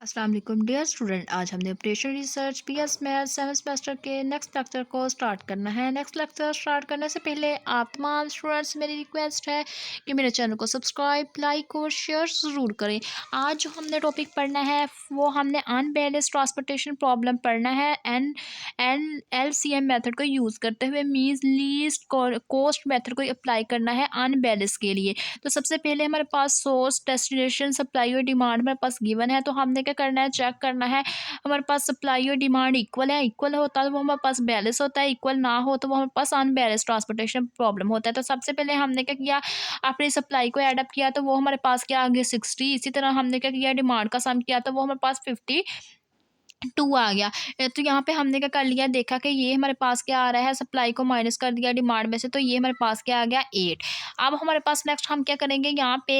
अस्सलाम वालेकुम dear student. आज हमने operation research PS math 7th semester के नेक्स्ट लेक्चर को स्टार्ट करना है। नेक्स्ट लेक्चर स्टार्ट करने से पहले आप तमाम स्टूडेंट्स मेरी रिक्वेस्ट है कि मेरे चैनल को सब्सक्राइब, लाइक और शेयर ज़रूर करें। आज जो हमने टॉपिक पढ़ना है वो हमने अनबैलेंस्ड ट्रांसपोर्टेशन प्रॉब्लम पढ़ना है एन LCM मेथड को यूज़ करते हुए मीन्स लीस्ट कॉस्ट मेथड को अप्लाई करना है अनबैलेंस के लिए। तो सबसे पहले हमारे पास सोर्स, डेस्टिनेशन, सप्लाई और डिमांड हमारे पास गिवन है। तो हमने क्या करना है, चेक करना है हमारे पास सप्लाई और डिमांड इक्वल है। इक्वल होता है तो वो हमारे पास बैलेंस होता है, इक्वल ना हो तो वो हमारे पास अनबैलेंस ट्रांसपोर्टेशन प्रॉब्लम होता है। तो सबसे पहले हमने क्या किया, अपनी सप्लाई को ऐड अप किया तो वो हमारे पास क्या आ गया 60। इसी तरह हमने क्या किया, डिमांड का सम किया तो वो हमारे पास 52 आ गया। तो यहाँ पे हमने क्या कर लिया, देखा कि ये हमारे पास क्या आ रहा है, सप्लाई को माइनस कर दिया डिमांड में से, तो ये हमारे पास क्या आ गया 8। अब हमारे पास नेक्स्ट हम क्या करेंगे, यहाँ पे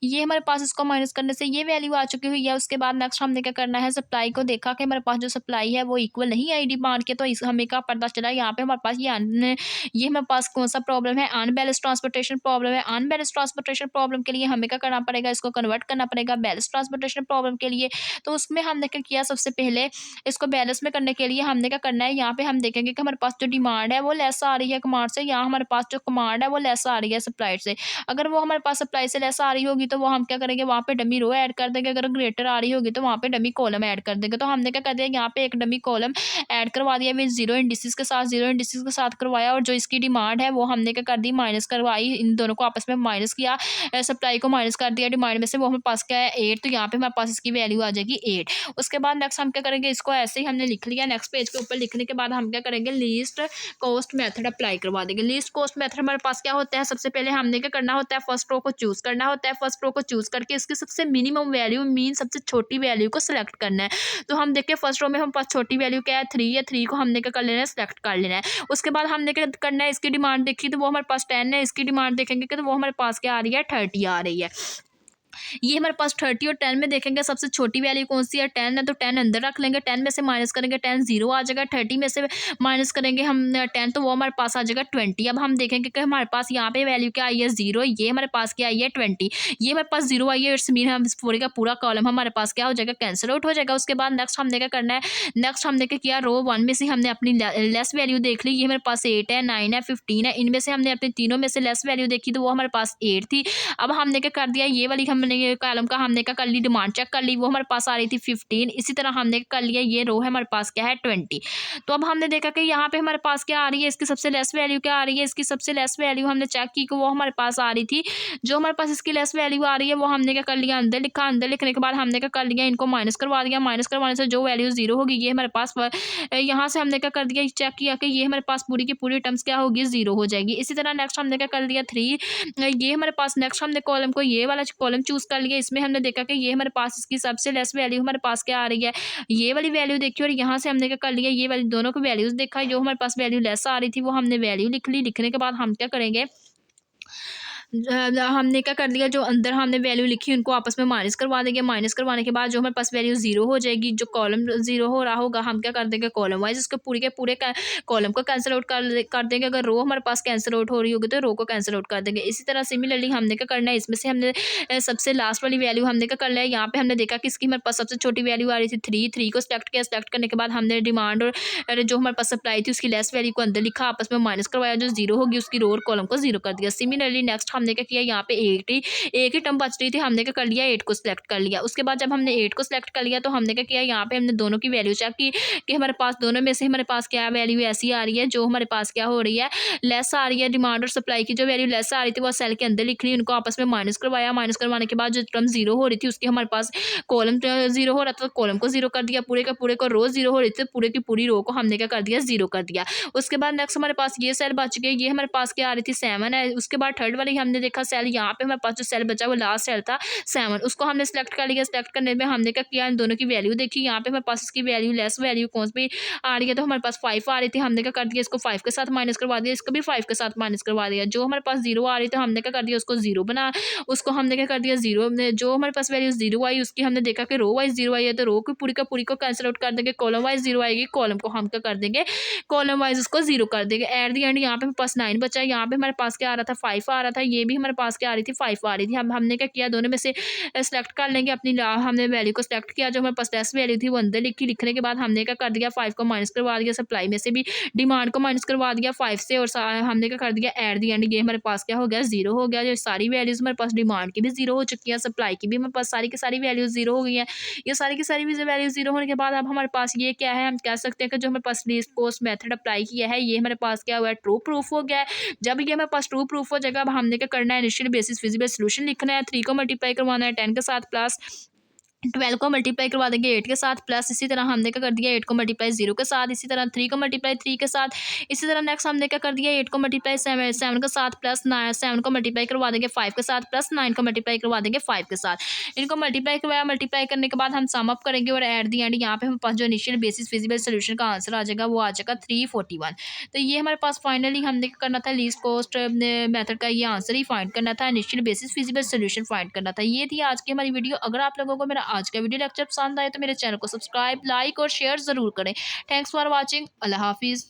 ये हमारे पास इसको माइनस करने से ये वैल्यू आ चुकी हुई है। उसके बाद नेक्स्ट हमने क्या करना है, सप्लाई को देखा कि हमारे पास जो सप्लाई है वो इक्वल नहीं आई डिमांड के, तो इस हमें क्या पता चला, यहाँ पे हमारे पास ये हमारे पास कौन सा प्रॉब्लम है, अनबैलेंस ट्रांसपोर्टेशन प्रॉब्लम है। अनबैलेंस ट्रांसपोर्टेशन प्रॉब्लम के लिए हमें क्या करना पड़ेगा, इसको कन्वर्ट करना पड़ेगा बैलेंस ट्रांसपोर्टेशन प्रॉब्लम के लिए। तो उसमें हमने क्या किया, सबसे पहले इसको बैलेंस में करने के लिए हमने क्या करना है, यहाँ पे हम देखेंगे कि हमारे पास जो डिमांड है वो लेस आ रही है कमांड से, यहाँ हमारे पास जो कमांड है वो लेस आ रही है सप्लाई से। अगर वो हमारे पास सप्लाई से लेस आ रही होगी तो वो हम क्या करेंगे, वहाँ पे डमी रो ऐड कर देंगे। अगर ग्रेटर आ रही होगी तो वहाँ पे डमी कॉलम ऐड कर देंगे। तो हमने क्या कर दिया, यहाँ पे एक डमी कॉलम ऐड करवा दिया विद जीरो इंडिसेस के साथ, जीरो इंडिसेस के साथ करवाया। और जो इसकी डिमांड है वो हमने क्या कर दी, माइनस करवाई, इन दोनों को आपस में माइनस किया, सप्लाई को माइनस कर दिया डिमांड में से, वो हमारे पास क्या है 8। तो यहाँ पे हमारे पास इसकी वैल्यू आ जाएगी 8। उसके बाद नेक्स्ट हम क्या करेंगे, इसको ऐसे ही हमने लिख लिया। नेक्स्ट पेज के ऊपर लिखने के बाद हम क्या करेंगे, लीस्ट कॉस्ट मेथड अप्लाई करवा देंगे। लीस्ट कॉस्ट मेथड हमारे पास क्या होता है, सबसे पहले हमने क्या करना होता है, फर्स्ट रो को चूज करना होता है। फर्स्ट रो को चूज करके इसकी सबसे मिनिमम वैल्यू मीन सबसे छोटी वैल्यू को सिलेक्ट करना है। तो हम देखिए फर्स्ट रो में हम पास छोटी वैल्यू क्या है 3 है, 3 को हमने क्या कर लेना है, सिलेक्ट कर लेना है। उसके बाद हमने क्या करना है, इसकी डिमांड देखी तो वो हमारे पास 10 है, इसकी डिमांड देखेंगे कि तो वो हमारे पास क्या आ रही है 30 आ रही है। ये हमारे पास 30 और 10 में देखेंगे सबसे छोटी वैल्यू कौन सी है, 10 है, तो 10 अंदर रख लेंगे। 10 में से माइनस करेंगे 10 जीरो आ जाएगा। 30 में से माइनस करेंगे हम 10 तो वो हमारे पास आ जाएगा 20। अब हम देखेंगे कि हमारे पास यहाँ पे वैल्यू क्या आई है 0, ये हमारे पास क्या आई है 20, ये हमारे पास 0 आई है। इट्स मीन हम पूरे का पूरा कॉलम हमारे पास क्या हो जाएगा, कैंसिल आउट हो जाएगा। उसके बाद नेक्स्ट हमने क्या करना है, नेक्स्ट हमने क्या किया, रो 1 में से हमने अपनी लेस वैल्यू देख ली, ये हमारे पास 8 है, 9 है, 15 है। इनमें से हमने अपने तीनों में से लेस वैल्यू देखी तो वो हमारे पास 8 थी। अब हमने क्या कर दिया, ये वाली हमने कॉलम का हमने क्या कर ली, डिमांड चेक कर ली, वो हमारे पास आ रही थी 15। इसी तरह हमने कर लिया, ये रो है हमारे पास क्या है 20। तो अब हमने देखा कि यहाँ पे हमारे पास क्या आ रही है, इसकी सबसे लेस वैल्यू क्या आ रही है, इसकी सबसे लेस वैल्यू हमने चेक की कि वो हमारे पास आ रही थी, जो हमारे पास इसकी लेस वैल्यू आ रही है वो हमने क्या कर लिया, अंदर लिखा। अंदर लिखने के बाद हमने क्या कर लिया, इनको माइनस करवा दिया। माइनस करवाने से जो वैल्यू 0 होगी ये हमारे पास यहाँ से हमने क्या कर दिया, चेक किया कि ये हमारे पास पूरी की पूरी टर्म्स क्या होगी 0 हो जाएगी। इसी तरह नेक्स्ट हमने क्या कर लिया 3, ये हमारे पास नेक्स्ट हमने कॉलम को ये वाला कॉलम चूज कर लिया। इसमें हमने देखा कि ये हमारे पास इसकी सबसे लेस वैल्यू हमारे पास क्या आ रही है, ये वाली वैल्यू देखी। और यहाँ से हमने क्या कर लिया, ये वाली दोनों को वैल्यूज देखा, जो हमारे पास वैल्यू लेस आ रही थी वो हमने वैल्यू लिख ली। लिखने के बाद हम क्या करेंगे, हमने क्या कर दिया, जो अंदर हमने वैल्यू लिखी उनको आपस में माइनस करवा देंगे। माइनस करवाने के बाद जो हमारे पास वैल्यू 0 हो जाएगी, जो कॉलम 0 हो रहा होगा हम क्या कर देंगे, कॉलम वाइज इसको पूरे के पूरे कॉलम को कैंसिल आउट कर देंगे। अगर रो हमारे पास कैंसिल आउट हो रही होगी तो रो को कैंसिल आउट कर देंगे। इसी तरह सिमिलरली हमने क्या करना है, इसमें से हमने सबसे लास्ट वाली वैल्यू हमने क्या कर लिया, यहाँ पे हमने देखा कि इसकी हमारे पास सबसे छोटी वैल्यू आ रही थी 3 को सिलेक्ट किया। सिलेक्ट करने के बाद हमने डिमांड और जो हमारे पास सप्लाई थी उसकी लेस वैल्यू को अंदर लिखा, आपस में माइनस करवाया, जो 0 होगी उसकी रो और कॉलम को 0 कर दिया। सिमिलरली नेक्स्ट हमने क्या किया, यहाँ पे एक ही टर्म बच रही थी, हमने क्या कर लिया 8 को सिलेक्ट कर लिया। उसके बाद जब हमने 8 को सिलेक्ट कर लिया तो हमने क्या किया, यहाँ पे हमने दोनों की वैल्यू चेक की कि हमारे पास दोनों में से हमारे पास क्या वैल्यू ऐसी आ रही है जो हमारे पास क्या हो रही है, लेस आ रही है। डिमांड और सप्लाई की जो वैल्यू लेस आ रही थी वो सेल के अंदर लिख ली, उनको आपस में माइनस करवाया। माइनस करवाने के बाद जो टर्म 0 हो रही थी उसकी हमारे पास कॉलम 0 हो रहा था तो कॉलम को 0 कर दिया, पूरे का पूरे को रो 0 हो रही थी, पूरे की पूरी रो को हमने क्या कर दिया 0 कर दिया। उसके बाद नेक्स्ट हमारे पास ये सेल बच गई, ये हमारे पास क्या आ रही थी 7 है। उसके बाद थर्ड वाली हमने देखा सेल, यहाँ पे हमारे पास जो सेल बचा वो लास्ट सेल था 7, उसको हमने सेलेक्ट कर लिया। सेलेक्ट करने में हमने क्या किया, इन दोनों की वैल्यू देखी, यहाँ पे हमारे पास इसकी वैल्यू लेस वैल्यू कौन सी आ रही है, तो हमारे पास 5 आ रही थी। हमने क्या कर दिया, इसको 5 के साथ माइनस करवा दिया, इसको भी 5 के साथ माइनस करवा दिया। जो हमारे पास 0 आ रही थी हमने क्या कर दिया, उसको 0 बना, उसको हमने क्या कर दिया 0, जो हमारे पास वैल्यू 0 आई उसकी हमने देखा कि रो वाइज 0 आई है तो रो की पूरी का पूरी को कैंसिल आउट कर देंगे। कॉलम वाइज 0 आएगी, कॉलम को हम क्या कर देंगे, कॉलम वाइज उसको 0 कर देंगे। एट द एंड यहाँ पे पास 9 बचा है, यहाँ पे हमारे पास क्या आ रहा था 5 आ रहा था, ये भी हमारे पास क्या आ रही थी 5 आ रही थी। हमने क्या किया, दोनों में से सेलेक्ट कर लेंगे अपनी हमने वैल्यू को सेलेक्ट किया, जो हमारे पास टेस्ट वैल्यू थी वो अंदर लिखी। लिखने के बाद हमने क्या कर दिया, 5 को माइनस करवा दिया, सप्लाई में से भी डिमांड को माइनस करवा दिया 5 से, और हमने क्या कर दिया एट दी एंड, ये हमारे पास क्या हो गया, जीरो हो गया। जो सारी वैल्यूज हमारे पास डिमांड की भी जीरो हो चुकी है, सप्लाई की भी हमारे पास सारी की सारी वैल्यूज जीरो हो गई है। ये सारी की सारी वैल्यूज जीरो होने के बाद अब हमारे पास ये क्या है, हम कह सकते हैं कि जो हमारे पास लीस्ट कॉस्ट मेथड अप्लाई किया है ये हमारे पास क्या हुआ है, ट्रू प्रूफ हो गया है। जब ये हमारे पास ट्रू प्रूफ हो जाएगा, अब हमने क्या करना है, इनिशियल बेसिस फिजिबल सोल्यूशन लिखना है। 3 को मल्टीप्लाई करवाना है 10 के साथ, प्लस 12 को मल्टीप्लाई करवा देंगे 8 के साथ, प्लस इसी तरह हमने क्या कर दिया 8 को मल्टीप्लाई 0 के साथ, इसी तरह 3 को मल्टीप्लाई 3 के साथ, इसी तरह नेक्स्ट हमने क्या कर दिया 8 को मल्टीप्लाई 7 के साथ, प्लस 7 को मल्टीप्लाई करवा देंगे 5 के साथ, प्लस 9 को मल्टीप्लाई करवा देंगे 5 के साथ। इनको मल्टीप्लाई करवाया, मल्टीप्लाई करने के बाद हम सम अप करेंगे और एट दी एंड यहाँ पे हमारे पास जो इनिशियल बेसिस फिजिबल सोल्यूशन का आंसर आ जाएगा वो आ जाएगा 341। तो ये हमारे पास फाइनली हमने क्या करना था, लीस्ट कॉस्ट मेथड का ये आंसर ही फाइंड करना था, initial basis feasible solution find करना था। ये थी आज की हमारी वीडियो। अगर आप लोगों को मेरा आज का वीडियो लेक्चर पसंद आए तो मेरे चैनल को सब्सक्राइब, लाइक और शेयर ज़रूर करें। Thanks for watching. अल्लाह हाफिज़।